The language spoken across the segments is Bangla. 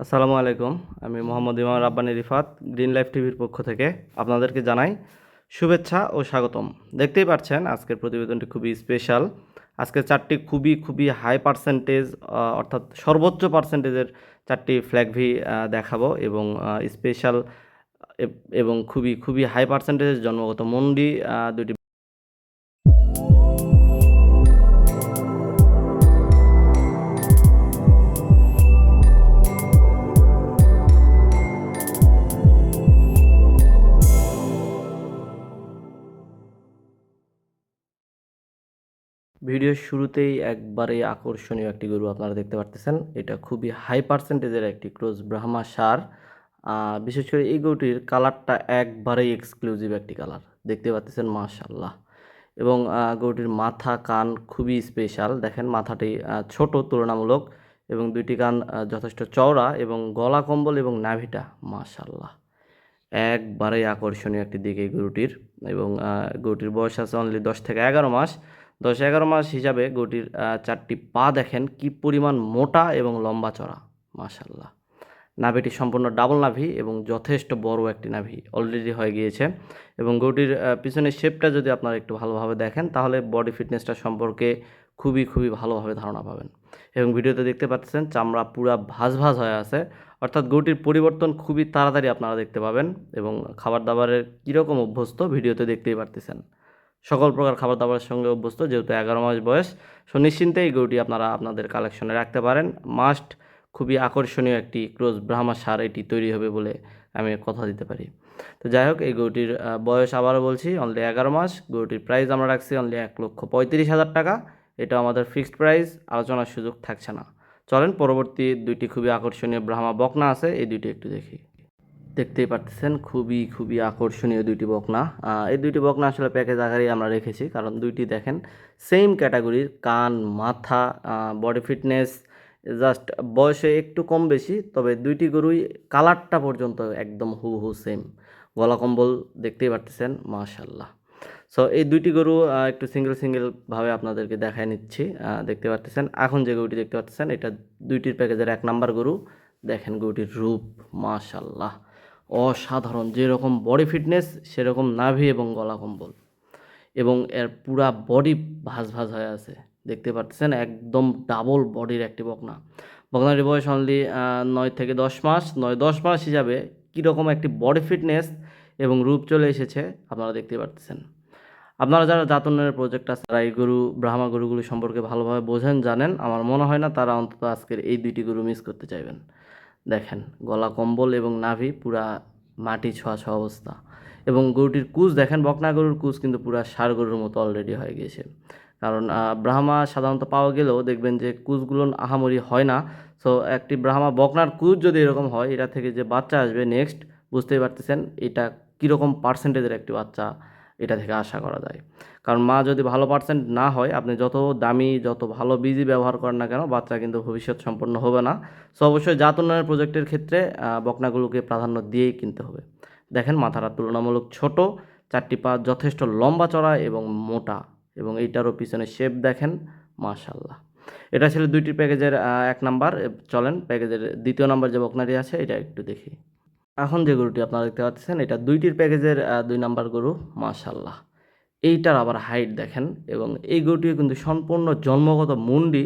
আসসালামু আলাইকুম। আমি মোহাম্মদ ইমাম রাব্বানী রিফাত গ্রিন লাইফ টিভির পক্ষ থেকে আপনাদেরকে জানাই শুভেচ্ছা ও স্বাগতম। দেখতেই পাচ্ছেন আজকের প্রতিবেদনটি খুবই স্পেশাল। আজকের চারটি খুবই হাই পার্সেন্টেজ অর্থাৎ সর্বোচ্চ পার্সেন্টেজের চারটি ফ্ল্যাগ ভি দেখাবো এবং স্পেশাল এবং খুবই হাই পার্সেন্টেজের জন্মগত মন্ডি দুটি ভিডিওর শুরুতেই একবারে আকর্ষণীয় একটি গরু আপনারা দেখতে পারতেছেন। এটা খুবই হাই পার্সেন্টেজের একটি ক্রস ব্রাহ্মা ষাঁড়। বিশেষ করে এই গরুটির কালারটা একবারেই এক্সক্লুসিভ একটি কালার দেখতে পাচ্ছেন, মাশাআল্লাহ। এবং গরুটির মাথা কান খুবই স্পেশাল। দেখেন মাথাটি ছোট তুলনামূলক এবং দুইটি কান যথেষ্ট চওড়া এবং গলা কম্বল এবং নাভিটা মাশাআল্লাহ একবারেই আকর্ষণীয় একটি দিক এই গরুটির। এবং গরুটির বয়স আছে অনলি 10 থেকে 11 মাস। 10-11 মাস হিসাবে গরুটির চারটি পা দেখেন কি পরিমাণ মোটা এবং লম্বা চড়া, মাশাল্লাহ। নাভিটি সম্পূর্ণ ডাবল নাভি এবং যথেষ্ট বড় একটি নাভি অলরেডি হয়ে গিয়েছে। এবং গরুটির পিছনের শেপটা যদি আপনারা একটু ভালোভাবে দেখেন তাহলে বডি ফিটনেসটা সম্পর্কে খুবই ভালোভাবে ধারণা পাবেন। এবং ভিডিওতে দেখতে পাচ্ছেন চামড়া পুরা ভাঁজ হয়ে আছে, অর্থাৎ গরুটির পরিবর্তন খুবই তাড়াতাড়ি আপনারা দেখতে পাবেন। এবং খাবার দাবারের কীরকম অভ্যস্ত ভিডিওতে দেখতেই পারতেছেন, সকল প্রকার খাবার দাবারের সঙ্গে অভ্যস্ত, যেহেতু 11 মাস বয়স। সো নিশ্চিন্তে এই গরুটি আপনারা আপনাদের কালেকশনে রাখতে পারেন। মাস্ট খুবই আকর্ষণীয় একটি ক্রস ব্রাহ্মা ষাঁড় এটি তৈরি হবে বলে আমি কথা দিতে পারি। তো যাই হোক, এই গরুটির বয়স আবারও বলছি অনলি 11 মাস। গরুটির প্রাইস আমরা রাখছি অনলি 1,35,000 টাকা। এটা আমাদের ফিক্সড প্রাইস, আলোচনার সুযোগ থাকছে না। চলেন পরবর্তী দুইটি খুবই আকর্ষণীয় ব্রাহ্মা বকনা আছে, এই দুইটি একটু দেখি। দেখতেই পাচ্ছেন খুবই আকর্ষণীয় দুইটি বকনা। এই দুইটি বকনা আসলে প্যাকেজ আকারেই আমরা রেখেছি, কারণ দুইটি দেখেন সেম ক্যাটাগরির, কান মাথা বডি ফিটনেস জাস্ট বয়সে একটু কম বেশি, তবে দুইটি গরুই কালারটা পর্যন্ত একদম হুবহু সেম। গলা কম্বল দেখতেই পারতেছেন, মাশাল্লাহ। সো এই দুইটি গরু একটু সিঙ্গেলভাবে আপনাদেরকে দেখায় নিচ্ছি। দেখতে পাচ্ছেন এখন যে গরুটি দেখতে পাচ্ছেন এটা দুইটির প্যাকেজের 1 নাম্বার গরু। দেখেন গরুটির রূপ, মাশাল্লাহ অসাধারণ। যেরকম বডি ফিটনেস সেরকম নাভি এবং গলা কম্বল, এবং এর পুরা বডি ভাঁজ হয়ে আছে দেখতে পাচ্ছেন, একদম ডাবল বডির একটি বকনা। বকনাটির বয়স অনলি 9 থেকে 10 মাস। 9-10 মাস হিসাবে কীরকম একটি বডি ফিটনেস এবং রূপ চলে এসেছে আপনারা দেখতে পাচ্ছেন। আপনারা যারা জাত উন্নয়নের প্রজেক্ট আছে তারা এই গরু ব্রাহ্মা গরুগুলি সম্পর্কে ভালোভাবে বোঝেন, জানেন। আমার মনে হয় না তারা অন্তত আজকের এই দুইটি গরু মিস করতে চাইবেন। দেখেন গলা কম্বল এবং নাভি পুরা মাটি ছোঁয়া অবস্থা। এবং গরুটির কুচ দেখেন, বকনা গরুর কুচ কিন্তু পুরা ষাঁড় গরুর মতো অলরেডি হয়ে গিয়েছে। কারণ ব্রাহ্মা সাধারণত পাওয়া গেলেও দেখবেন যে কুচগুলো আহামরি হয় না। সো একটি ব্রাহ্মা বকনার কুচ যদি এরকম হয়, এটা থেকে যে বাচ্চা আসবে নেক্সট, বুঝতেই পারতেছেন এটা কীরকম পার্সেন্টেজের একটি বাচ্চা এটা থেকে আশা করা যায়। কারণ মা যদি ভালো পার্সেন্ট না হয়, আপনি যত দামি যত ভালো বীজই ব্যবহার করেন না কেন, বাচ্চা কিন্তু ভবিষ্যৎ সম্পন্ন হবে না। সো অবশ্যই জাত উন্নয়নের প্রজেক্টের ক্ষেত্রে বকনাগুলোকে প্রাধান্য দিয়েই কিনতে হবে। দেখেন মাথাটা তুলনামূলক ছোট, চারটি পা যথেষ্ট লম্বা চড়া এবং মোটা, এবং এইটারও পিছনে শেপ দেখেন, মাশাল্লাহ। এটা ছিল দুইটি প্যাকেজের 1 নাম্বার। চলেন প্যাকেজের 2য় নাম্বার যে বকনাটি আছে এটা একটু দেখি। এখন যে গরুটি আপনারা দেখতে পাচ্ছেন এটা দুইটির প্যাকেজের 2 নাম্বার গরু, মাশাল্লাহ। এইটার আবার হাইট দেখেন, এবং এই গরুটিও কিন্তু সম্পূর্ণ জন্মগত মুন্ডি।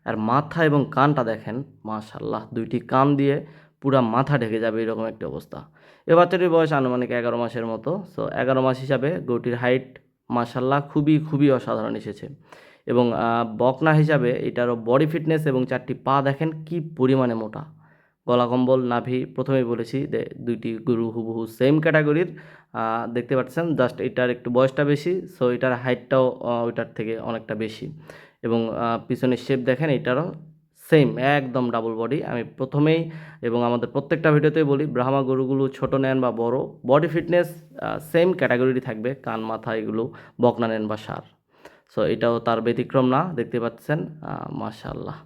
আর মাথা এবং কানটা দেখেন, মাশাল্লাহ, দুইটি কান দিয়ে পুরা মাথা ঢেকে যাবে এরকম একটি অবস্থা। এ বাচ্চাটির বয়স আনুমানিক 11 মাসের মতো। সো 11 মাস হিসাবে গরুটির হাইট মাশাল্লাহ খুবই অসাধারণ এসেছে। এবং বকনা হিসাবে এটারও বডি ফিটনেস এবং চারটি পা দেখেন কি পরিমাণে মোটা। গলা কম্বল নাভি প্রথমেই বলেছি দুইটি গরু হুবহু সেম ক্যাটাগরির। দেখতে পাচ্ছেন জাস্ট এটার একটু বয়সটা বেশি, সো এটার হাইটটাও ওইটার থেকে অনেকটা বেশি। এবং পিছনের শেপ দেখেন এটারও সেম একদম ডাবল বডি। আমি প্রথমেই এবং আমাদের প্রত্যেকটা ভিডিওতেই বলি, ব্রাহ্মা গরুগুলো ছোট নেন বা বড়, বডি ফিটনেস সেম ক্যাটাগরি থাকবে, কান মাথা এগুলো বকনা নেন বা ষাঁড়। সো এটাও তার ব্যতিক্রম না, দেখতে পাচ্ছেন মাশাআল্লাহ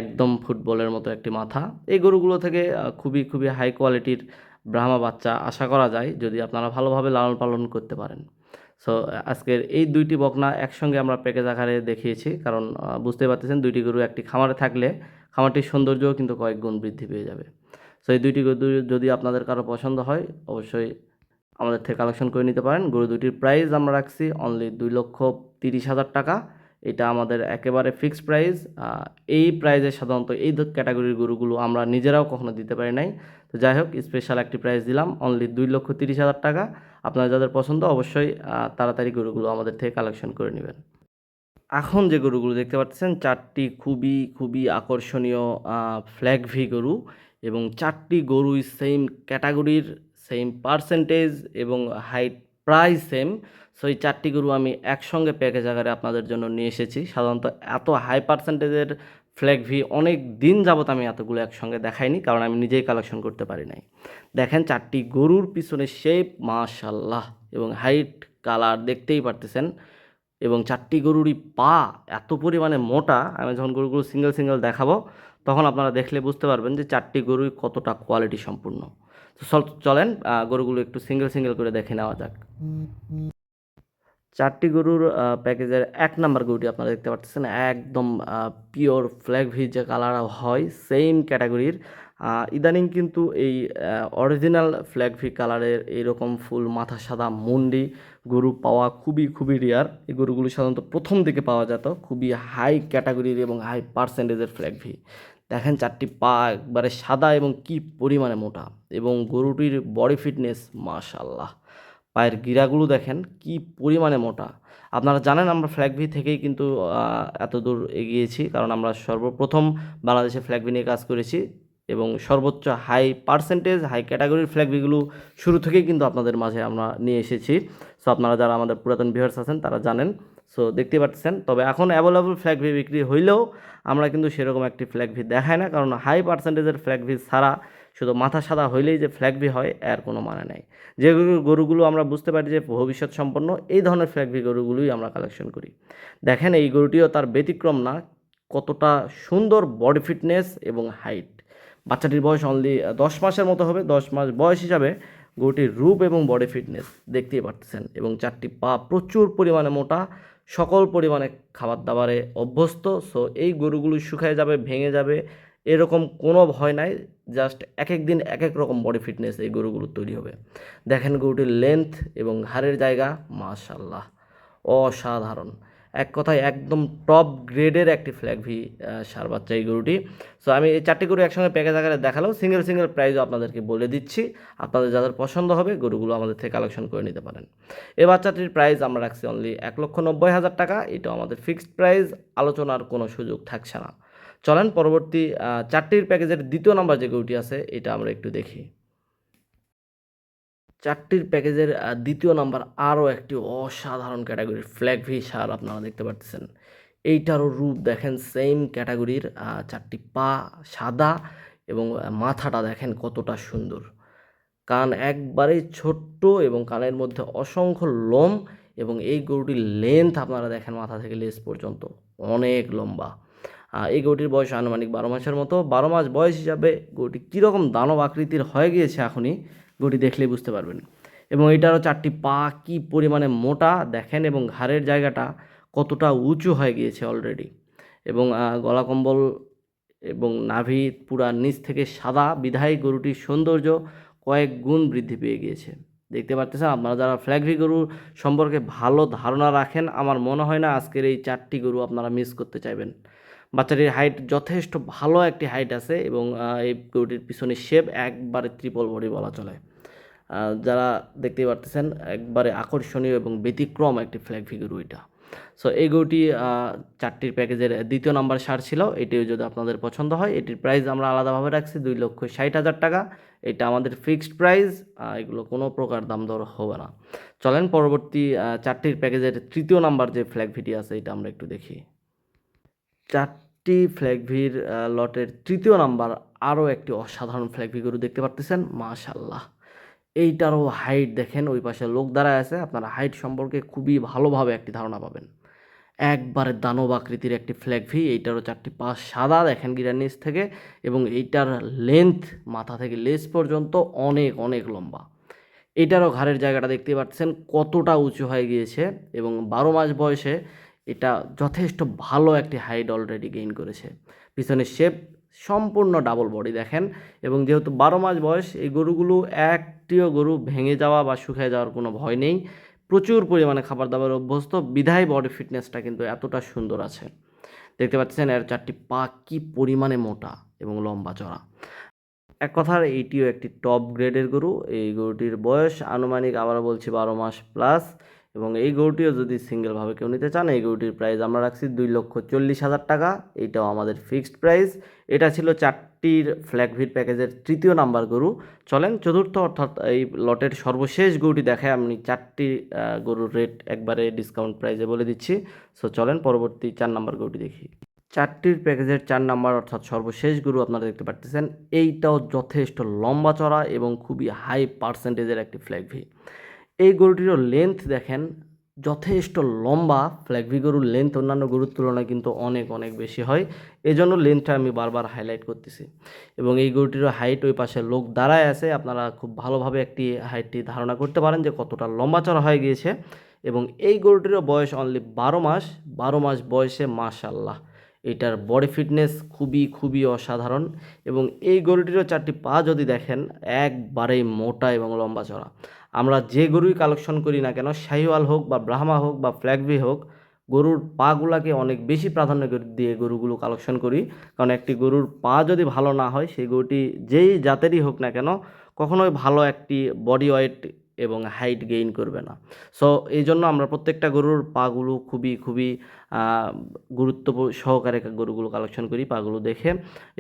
একদম ফুটবলের মতো একটি মাথা। এই গরুগুলো থেকে খুবই হাই কোয়ালিটির ব্রাহ্মা বাচ্চা আশা করা যায় যদি আপনারা ভালোভাবে লালন পালন করতে পারেন। সো আজকের এই দুইটি বকনা একসঙ্গে আমরা প্যাকেজ আকারে দেখিয়েছি, কারণ বুঝতে পারতেছেন দুইটি গরু একটি খামারে থাকলে খামারটির সৌন্দর্যও কিন্তু কয়েক গুণ বৃদ্ধি পেয়ে যাবে। সো এই দুইটি গরু যদি আপনাদের কারো পছন্দ হয় অবশ্যই আমাদের থেকে কালেকশন করে নিতে পারেন। গরু দুটির প্রাইস আমরা রাখছি অনলি 2,30,000 টাকা। এটা আমাদের একেবারে ফিক্সড প্রাইস। এই প্রাইসে সাধারণত এই ক্যাটাগরির গরুগুলো আমরা নিজেরাও কখনো দিতে পারি নাই। তো যাই হোক, স্পেশাল একটি প্রাইস দিলাম অনলি 2,30,000 টাকা। আপনার যাদের পছন্দ অবশ্যই তাড়াতাড়ি গরুগুলো আমাদের থেকে কালেকশন করে নেবেন। এখন যে গরুগুলো দেখতে পাচ্ছেন চারটি খুবই খুবই আকর্ষণীয় ফ্ল্যাগ ভি গরু, এবং চারটি গরুই সেম ক্যাটাগরির, সেম পার্সেন্টেজ এবং হাইট প্রায় সেম। সো এই চারটি গরু আমি একসঙ্গে প্যাকেজ আকারে আপনাদের জন্য নিয়ে এসেছি। সাধারণত এত হাই পার্সেন্টেজের ফ্ল্যাগ ভি অনেক দিন যাবত আমি এতগুলো একসঙ্গে দেখাইনি, কারণ আমি নিজেই কালেকশন করতে পারি নাই। দেখেন চারটি গরুর পিছনে শেপ মাশাল্লাহ, এবং হাইট কালার দেখতেই পারতেছেন, এবং চারটি গরুরই পা এত পরিমাণে মোটা। আমি যখন গরুগুলো সিঙ্গেল সিঙ্গেল দেখাবো তখন আপনারা দেখলে বুঝতে পারবেন যে চারটি গরুই কতটা কোয়ালিটি সম্পূর্ণ। তো চলেন গরুগুলো একটু সিঙ্গেল সিঙ্গেল করে দেখে নেওয়া যাক। চারটি গরুর প্যাকেজের 1 নাম্বার গরুটি আপনারা দেখতে পাচ্ছেন, একদম পিওর ফ্ল্যাগ ভি যে কালার হয় সেম ক্যাটাগরির। ইদানিং কিন্তু এই অরিজিনাল ফ্ল্যাগ ভি কালারের এইরকম ফুল মাথা সাদা মুন্ডি গরু পাওয়া খুবই খুবই রেয়ার। এই গরুগুলো সাধারণত প্রথম দিকে পাওয়া যেত খুবই হাই ক্যাটাগরির এবং হাই পার্সেন্টেজের ফ্ল্যাগ ভি। দেখেন চারটি পা একবারে সাদা এবং কি পরিমাণে মোটা, এবং গরুটির বডি ফিটনেস মাশাল্লাহ। পায়ের গিরাগুলো দেখেন কি পরিমাণে মোটা। আপনারা জানেন আমরা ফ্ল্যাগ ভি থেকেই কিন্তু এত দূর এগিয়েছি, কারণ আমরা সর্বপ্রথম বাংলাদেশে ফ্ল্যাগ ভি নিয়ে কাজ করেছি, এবং সর্বোচ্চ হাই পার্সেন্টেজ হাই ক্যাটাগরির ফ্ল্যাগ ভিগুলো শুরু থেকেই কিন্তু আপনাদের মাঝে আমরা নিয়ে এসেছি। সো আপনারা যারা আমাদের পুরাতন ভিউয়ার্স আছেন তারা জানেন। সো দেখতে পাচ্ছেন, তবে এখন অ্যাভেলেবল ফ্ল্যাগ ভি বিক্রি হইলেও আমরা কিন্তু সেরকম একটি ফ্ল্যাগ ভি দেখাই না, কারণ হাই পার্সেন্টেজের ফ্ল্যাগ ভি ছাড়া শুধু মাথা সাদা হইলেই যে ফ্ল্যাগ ভি হয় এর কোনো মানে নেই। যে গরুগুলো আমরা বুঝতে পারি যে ভবিষ্যৎ সম্পন্ন, এই ধরনের ফ্ল্যাগ ভি গরুগুলোই আমরা কালেকশন করি। দেখেন এই গরুটিও তার ব্যতিক্রম না, কতটা সুন্দর বডি ফিটনেস এবং হাইট। বাচ্চাটির বয়স অনলি 10 মাসের মতো হবে। 10 মাস বয়স হিসাবে গরুটির রূপ এবং বডি ফিটনেস দেখতেই পাচ্ছেন, এবং চারটি পা প্রচুর পরিমাণে মোটা, সকল পরিমাণে খাবার দাবারে অভ্যস্ত। সো এই গরুগুলো শুকিয়ে যাবে, ভেঙে যাবে, এরকম কোনো ভয় নাই। জাস্ট এক এক দিন এক এক রকম বডি ফিটনেস এই গরুগুলো তৈরি হবে। দেখেন গরুটির লেন্থ এবং ঘাড়ের জায়গা মাশাল্লাহ অসাধারণ। এক কথায় একদম টপ গ্রেডের একটি ফ্ল্যাগ ভি সার বাচ্চা এই গরুটি। সো আমি এই চারটি গরু একসঙ্গে প্যাকেজ আকারে দেখালেও সিঙ্গেল সিঙ্গেল প্রাইসও আপনাদেরকে বলে দিচ্ছি। আপনাদের যাদের পছন্দ হবে গরুগুলো আমাদের থেকে কালেকশন করে নিতে পারেন। এই বাচ্চাটির প্রাইস আমরা রাখছি অনলি 1,90,000 টাকা। এটা আমাদের ফিক্সড প্রাইস, আলোচনার কোনো সুযোগ থাকছে না। চলেন পরবর্তী চারটির প্যাকেজের দ্বিতীয় নাম্বার যে গরুটি আছে এটা আমরা একটু দেখি। চারটির প্যাকেজের দ্বিতীয় নাম্বার আরও একটি অসাধারণ ক্যাটাগরির ফ্ল্যাগ ভি সার আপনারা দেখতে পাচ্ছেন। এইটারও রূপ দেখেন সেম ক্যাটাগরির, চারটি পা সাদা, এবং মাথাটা দেখেন কতটা সুন্দর। কান একবারে ছোট্ট এবং কানের মধ্যে অসংখ্য লোম, এবং এই গরুটির লেন্থ আপনারা দেখেন মাথা থেকে লেজ পর্যন্ত অনেক লম্বা। এই গরুটির বয়স আনুমানিক 12 মাসের মতো। 12 মাস বয়স হিসাবে গরুটি কীরকম দানব আকৃতির হয়ে গিয়েছে এখনই গরুটি দেখলেই বুঝতে পারবেন। এবং এটারও চারটি পা কি পরিমাণে মোটা দেখেন, এবং ঘাড়ের জায়গাটা কতটা উঁচু হয়ে গিয়েছে অলরেডি, এবং গলা কম্বল এবং নাভি পুরা নিচ থেকে সাদা বিধায়ী গরুটির সৌন্দর্য কয়েক গুণ বৃদ্ধি পেয়ে গিয়েছে। দেখতে পাচ্ছেন আপনারা যারা ফ্ল্যাগ ভি গরু সম্পর্কে ভালো ধারণা রাখেন, আমার মনে হয় না আজকের এই চারটি গরু আপনারা মিস করতে চাইবেন। বাচ্চাটির হাইট যথেষ্ট ভালো একটি হাইট আছে, এবং এই গরুটির পিছনে শেপ একবারে ট্রিপল বডি বলা চলে। যারা দেখতেই পারতেছেন একবারে আকর্ষণীয় এবং ব্যতিক্রম একটি ফ্ল্যাগ ভি গরু এটা। সো এই গরুটি চারটির প্যাকেজের দ্বিতীয় নাম্বার সার ছিল। এটিও যদি আপনাদের পছন্দ হয় এটির প্রাইস আমরা আলাদাভাবে রাখছি 2,60,000 টাকা। এটা আমাদের ফিক্সড প্রাইস, এগুলো কোনো প্রকার দাম দর হবে না। চলেন পরবর্তী চারটির প্যাকেজের তৃতীয় নাম্বার যে ফ্ল্যাগ ভিটি আছে এটা আমরা একটু দেখি। চারটি ফ্ল্যাগ ভির লটের তৃতীয় নাম্বার আরও একটি অসাধারণ ফ্ল্যাগ ভি গরু দেখতে পারতেছেন মাশাল্লাহ। এইটারও হাইট দেখেন, ওই পাশে লোক দাঁড়ায় আছে, আপনারা হাইট সম্পর্কে খুবই ভালোভাবে একটি ধারণা পাবেন। একবারে দানব আকৃতির একটি ফ্ল্যাগ ভি। এইটারও চারটি পা সাদা দেখেন গিরার নিচ থেকে, এবং এইটার লেন্থ মাথা থেকে লেজ পর্যন্ত অনেক অনেক লম্বা। এটারও ঘাড়ের জায়গাটা দেখতে পাচ্ছেন কতটা উঁচু হয়ে গিয়েছে, এবং 12 মাস বয়সে এটা যথেষ্ট ভালো একটি হাইট অলরেডি গেইন করেছে। পিছনের শেপ সম্পূর্ণ ডাবল বডি দেখেন। এবং যেহেতু 12 মাস বয়স, এই গরুগুলো একটিও গরু ভেঙে যাওয়া বা শুকিয়ে যাওয়ার কোনো ভয় নেই। প্রচুর পরিমাণে খাবার দাবার অভ্যস্ত, বিধায় বডি ফিটনেসটা কিন্তু এতটা সুন্দর আছে। দেখতে পাচ্ছেন এর 4টি পা কি পরিমাণে মোটা এবং লম্বা চড়া। এক কথায় এইটিও একটি টপ গ্রেডের গরু। এই গরুটির বয়স আনুমানিক আবারও বলছি 12 মাস প্লাস। এবং এই গরুটিও যদি সিঙ্গেলভাবে কেউ নিতে চান, এই গরুটির প্রাইস আমরা রাখছি 2,40,000 টাকা। এইটাও আমাদের ফিক্সড প্রাইস। এটা ছিল 4টির ফ্ল্যাগভিট প্যাকেজের 3য় নাম্বার গরু। চলেন চতুর্থ অর্থাৎ এই লটের সর্বশেষ গরুটি দেখায়। আমি 4টি গরুর রেট একবারে ডিসকাউন্ট প্রাইসে বলে দিচ্ছি। সো চলেন পরবর্তী 4 নাম্বার গরুটি দেখি। 4টির প্যাকেজের 4 নাম্বার অর্থাৎ সর্বশেষ গরু আপনারা দেখতে পাচ্ছেন। এইটাও যথেষ্ট লম্বা চড়া এবং খুবই হাই পার্সেন্টেজের একটি ফ্ল্যাগভি। এই গরুটিরও লেন্থ দেখেন, যথেষ্ট লম্বা। ফ্ল্যাগভি গরুর লেন্থ অন্যান্য গরুর তুলনায় কিন্তু অনেক অনেক বেশি হয়, এজন্য লেন্থটা আমি বারবার হাইলাইট করতেছি। এবং এই গরুটিরও হাইট, ওই পাশে লোক দাঁড়ায় আছে, আপনারা খুব ভালোভাবে একটি হাইটটি ধারণা করতে পারেন যে কতটা লম্বা চড়া হয়ে গিয়েছে। এবং এই গরুটিরও বয়স অনলি 12 মাস। 12 মাস বয়সে মাশাল্লাহ এটার বডি ফিটনেস খুবই খুবই অসাধারণ। এবং এই গরুটিরও 4টি পা যদি দেখেন, একবারেই মোটা এবং লম্বা চড়া। আমরা যে গরুই কালেকশন করি না কেন, শাহিওয়াল হোক বা ব্রাহ্মা হোক বা ফ্ল্যাগভি হোক, গরুর পাগুলাকে অনেক বেশি প্রাধান্য দিয়ে গরুগুলো কালেকশন করি। কারণ একটি গরুর পা যদি ভালো না হয়, সেই গরুটি যেই জাতেরই হোক না কেন, কখনোই ভালো একটি বডি ওয়েট এবং হাইট গেইন করবে না। সো এই জন্য আমরা প্রত্যেকটা গরুর পাগুলো খুবই খুবই গুরুত্ব সহকারে গরুগুলো কালেকশন করি পাগুলো দেখে।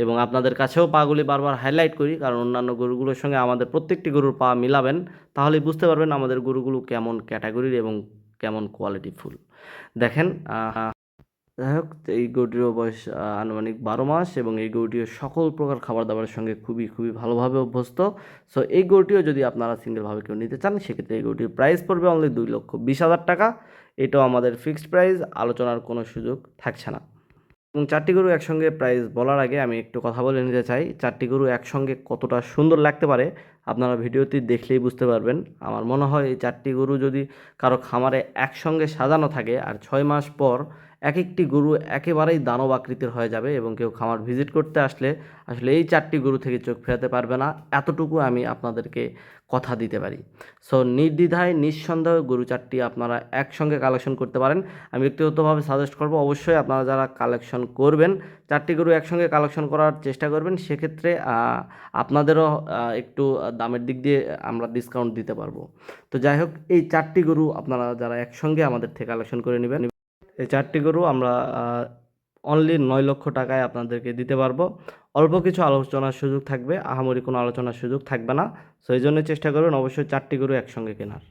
এবং আপনাদের কাছেও পাগুলি বারবার হাইলাইট করি, কারণ অন্যান্য গরুগুলোর সঙ্গে আমাদের প্রত্যেকটি গরুর পা মিলাবেন, তাহলেই বুঝতে পারবেন আমাদের গরুগুলো কেমন ক্যাটাগরির এবং কেমন কোয়ালিটিফুল। দেখেন যাই হোক, এই গরুটিরও বয়স আনুমানিক 12 মাস এবং এই গরুটিও সকল প্রকার খাবার দাবারের সঙ্গে খুবই খুবই ভালোভাবে অভ্যস্ত। সো এই গরুটিও যদি আপনারা সিঙ্গেলভাবে কেউ নিতে চান, সেক্ষেত্রে এই গরুটির প্রাইস পড়বে অনলি 2,20,000 টাকা। এটাও আমাদের ফিক্সড প্রাইস, আলোচনার কোনো সুযোগ থাকছে না। এবং 4টি গরু একসঙ্গে প্রাইস বলার আগে আমি একটু কথা বলে নিতে চাই। 4টি গরু একসঙ্গে কতটা সুন্দর লাগতে পারে আপনারা ভিডিওটি দেখলেই বুঝতে পারবেন। আমার মনে হয় এই 4টি গরু যদি কারো খামারে একসঙ্গে সাজানো থাকে, আর 6 মাস পর এক একটি গরু একেবারেই দানব আকৃতির হয়ে যাবে এবং কেউ খামার ভিজিট করতে আসলে আসলে এই 4টি গরু থেকে চোখ ফেরাতে পারবে না, এতটুকু আমি আপনাদেরকে কথা দিতে পারি। সো নির্দ্বিধায় নিঃসন্দেহে গরু 4টি আপনারা একসঙ্গে কালেকশন করতে পারেন। আমি ব্যক্তিগতভাবে সাজেস্ট করব, অবশ্যই আপনারা যারা কালেকশন করবেন 4টি গরু একসঙ্গে কালেকশন করার চেষ্টা করবেন। সেক্ষেত্রে আপনাদেরও একটু দামের দিক দিয়ে আমরা ডিসকাউন্ট দিতে পারবো। তো যাই হোক, এই 4টি গরু আপনারা যারা একসঙ্গে আমাদের থেকে কালেকশন করে নেবেন, এই 4টি গরু আমরা অনলি 9 লক্ষ টাকায় আপনাদেরকে দিতে পারবো। অল্প কিছু আলোচনার সুযোগ থাকবে, আহামরি কোনো আলোচনার সুযোগ থাকবে না। সো এই জন্য চেষ্টা করবেন অবশ্যই 4টি গরু একসঙ্গে কেনার।